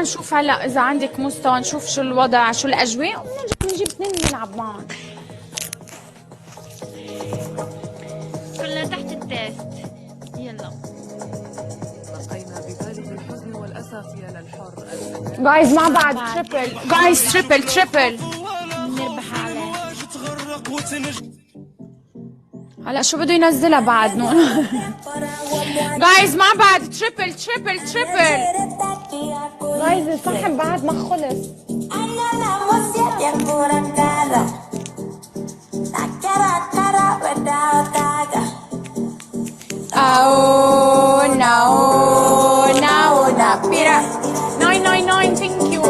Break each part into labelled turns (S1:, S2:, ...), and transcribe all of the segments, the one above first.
S1: نشوف هلا اذا عندك مستوى، نشوف شو الوضع، شو الاجواء، ونجيب اثنين نلعب معهم.
S2: كلنا تحت التيست. يلا.
S3: التقينا ببالغ الحزن والأسف يا للحر
S1: جايز مع
S2: مع
S1: بعض
S2: بعض.
S1: تريبل، جايز تريبل تريبل.
S2: نربح عليه.
S1: هلا شو بده ينزلها بعد نور. جايز مع بعض تريبل تريبل تريبل. جايز الفحم بعد ما خلص. Oh no, no, no, pira. 999, thank you.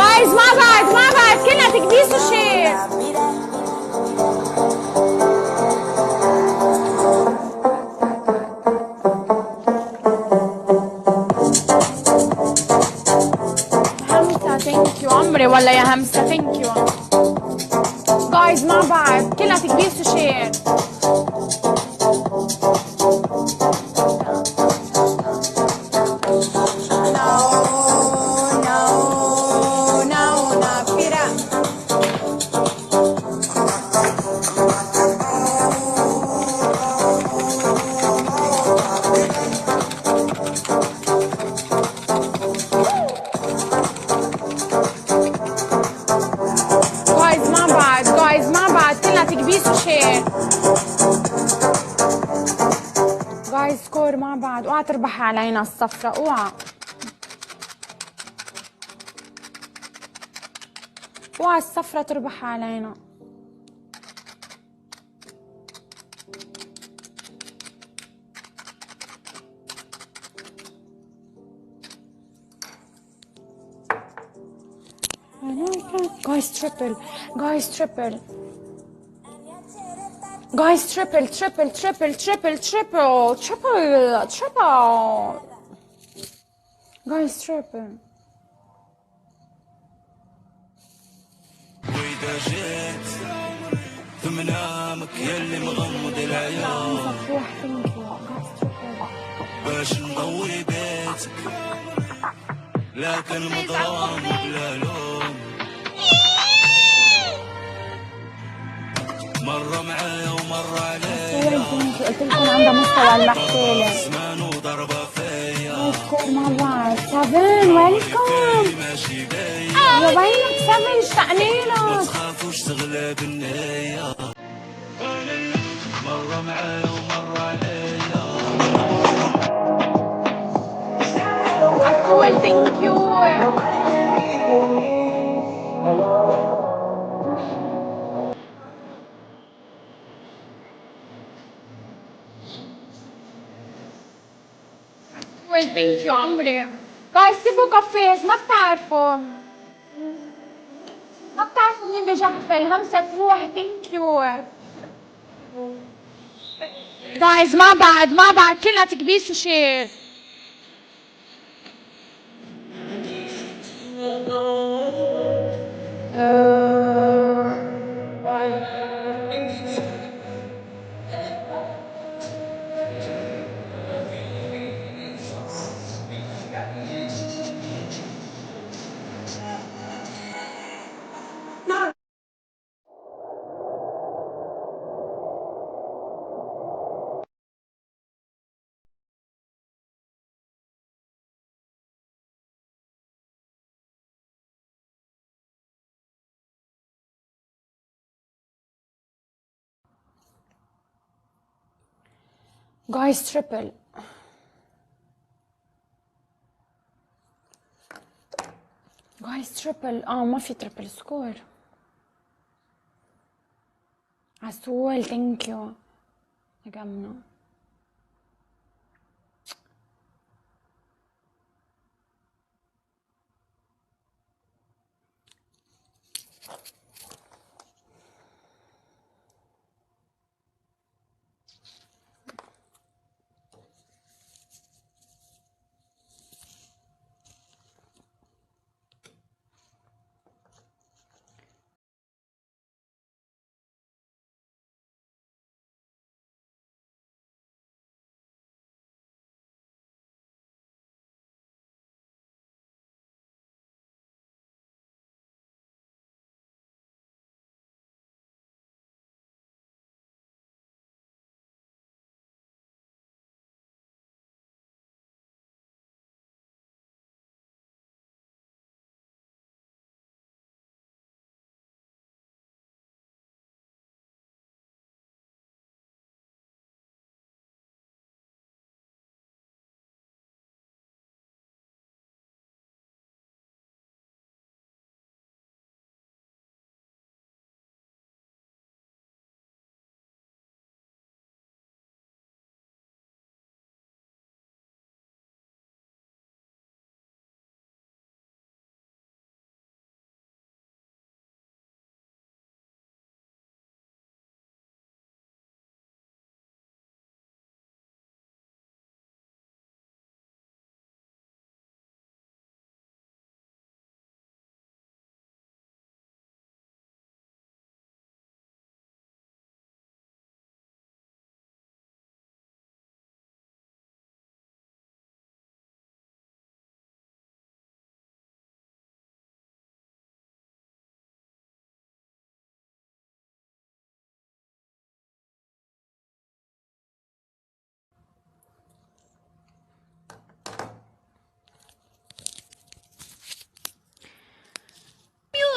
S1: Guys, مع بعض كلنا تكبيسوا شير. همسة thank you عمري ولا يا همسة thank you. Guys مع بعض كلنا تكبيسوا شير. جايز مع بعض كلنا تكبيسوا شير. جايز سكور مع بعض، اوعى تربح علينا الصفرة، اوعى الصفرة تربح علينا. جايز تريبل، جايز تريبل، جايز تريبل تريبل تريبل تريبل تريبل تريبل تريبل. جايز تريبل.
S4: وإذا جيت في منامك يلي مغمض العيون باش نضوي بيتك لكن مظلام بلا لون. مرة معايا ومرة عليا،
S1: قلت لكم عندها مستوى المحتالة.
S4: زمان وضربة فيا
S1: سكور مع بعض. 7 ويلكم.
S4: ماشي بيا
S1: يا وينك 7 اشتقنا
S4: ما
S1: لك.
S4: تخافوش تغلب النية. مرة معايا ومرة عليا.
S1: عسول ثانك يو. ثانك يو عمري. جايز سيبوا كافيز، ما بتعرفوا مين بجفل. همسة تروح ثانك يو. جايز مع بعض كلنا تكبيسوا شير. جايز تريبل. جايز تريبل. ما في تريبل سكور. عسول ثانك يو. هجمنا.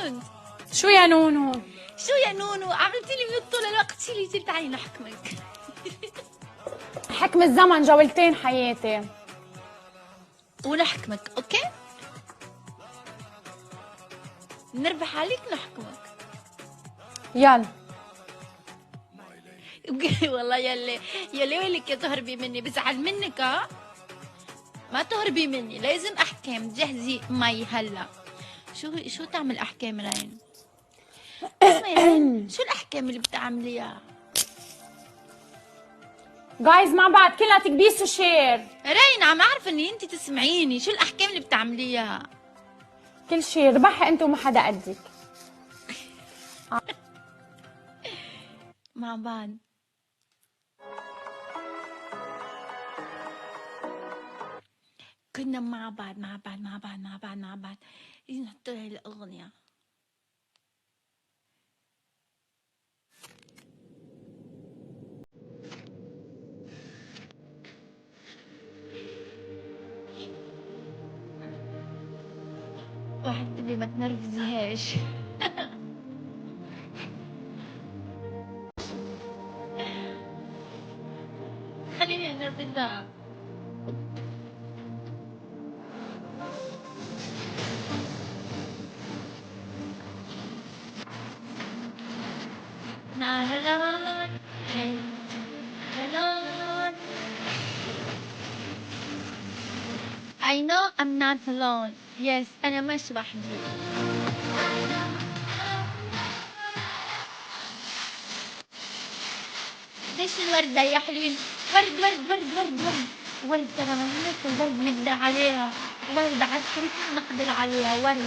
S2: نون.
S1: شو يا نونو؟
S2: شو يا نونو؟ عملتي لي ميوت طول الوقت. شيلي تعالي نحكمك.
S1: حكم الزمن جولتين حياتي.
S2: ونحكمك، اوكي؟ نربح عليك نحكمك.
S1: يلا.
S2: والله يلي ولك يا تهربي مني، بزعل منك. ها ما تهربي مني، لازم احكام. جهزي مي هلا. شو تعمل احكام رين؟ اسمعي رين، شو الاحكام اللي بتعمليها؟
S1: جايز مع بعض كلنا تكبيس وشير.
S2: رين عم اعرف اني انت تسمعيني. شو الاحكام اللي بتعمليها؟
S1: كل شيء ربحها انت وما حدا قدك.
S2: مع بعض. كنا مع بعض. نحط هاي الأغنية. واحد تبي ما تنرفزيهاش. خليني انرفزها. I know I'm not alone. Yes, أنا مش وحدي. ليش الوردة يا حلوين؟ ورد ترى مهمة الورد نقدر عليها. ورد عسكري نقدر عليها. ورد.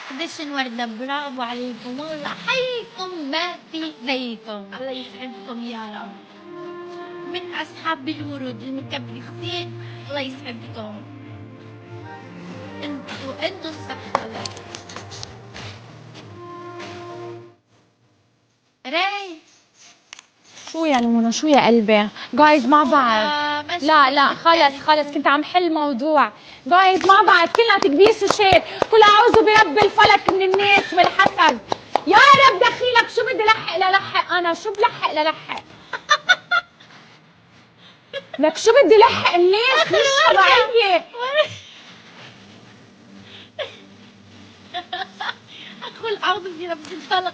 S2: قديش الوردة. برافو عليكم والله. حيكم ما في زيكم. الله يسعدكم يا رب. من أصحاب الورود المكبسين. الله يسعدكم. انتوا الصح. راي.
S1: شو يا نونو؟ شو يا قلبي؟ جايز مع بعض. لا خلص كنت عم حل موضوع. جايز مع بعض كلنا تكبيس وشير. كل اعوذ برب الفلك من الناس والحسد. يا رب دخيلك. شو بدي لحق انا؟ شو بلحق للحق؟ لك شو بدي لحق الناس مش طبيعية.
S2: أقول أعوذ برب الفلق.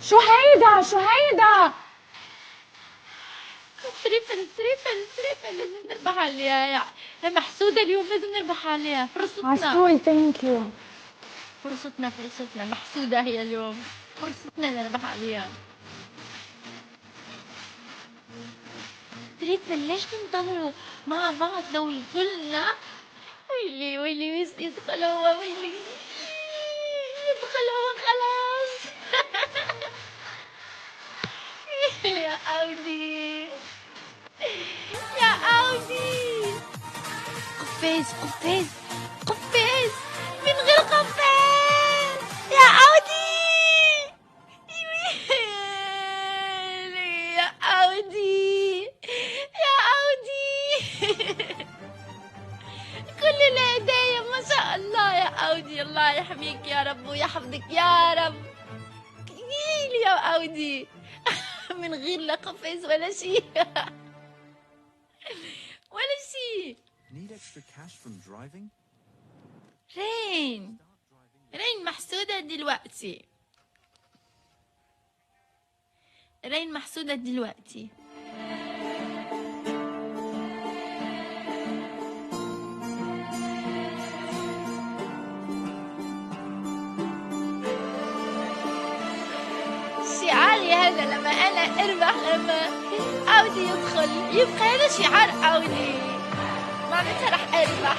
S1: شو هيدا؟
S2: تريفل لازم نربح عليها. يا محسودة اليوم لازم نربح عليها. فرصتنا.
S1: عسول ثانك يو.
S2: فرصتنا محسودة هي اليوم. فرصتنا نربح عليها. تريفل ليش ننتظروا مع بعض لو كلنا؟ ويلي بس يدخل هو. يدخل هو خلاص. يا أودي قفاز من غير قفاز يا أودي. يا أودي كل الهدايا ما شاء الله يا أودي. الله يحميك يا رب ويحفظك يا رب. جيلي يا أودي. من غير لا قفاز ولا شيء.
S5: Need extra cash from driving?
S2: رين محسودة دلوقتي. شعاري هذا لما أنا أربح لما أودي يدخل يبقى هذا شعار أودي. معناتها رح أربح.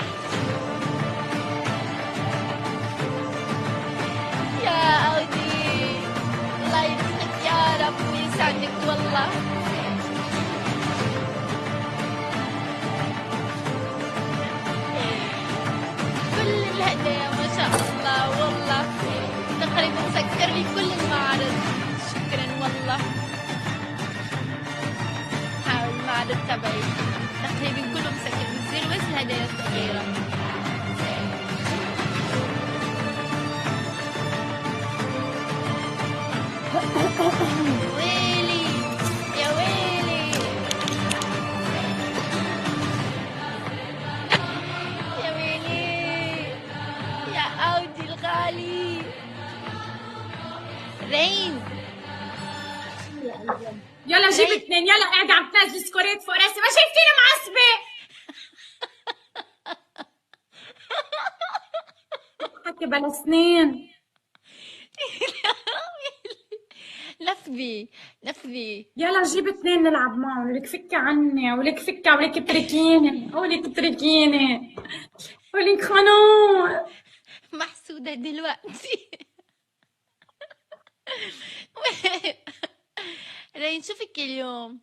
S2: يا أودي الله يرزقك يا رب ويسعدك والله. كل الهدايا ما شاء الله والله. تقريبا سكر لي كل المعارض. شكرا والله. حاول مع تقريبا كله مسكر بالزيرو بس الهدايا الصغيرة. ويلي يا ويلي يا ويلي يا أودي الغالي. رين
S1: يلا جيب اثنين، يلا قاعدة عم تنزلي سكوريت فوق راسي، ما شايفتيني معصبة؟ حكي بلا سنين.
S2: لفظي لفظي.
S1: يلا جيب اثنين نلعب معهم، ولك فكي عني، ولك فكي، ولك اتركيني، ولك اتركيني، ولك خنوق.
S2: محسودة دلوقتي. رين شو فيك اليوم؟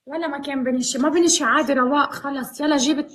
S1: ولا ما كان بنشي، ما بنشي عادي رواق، خلص يلا جيب اثنين.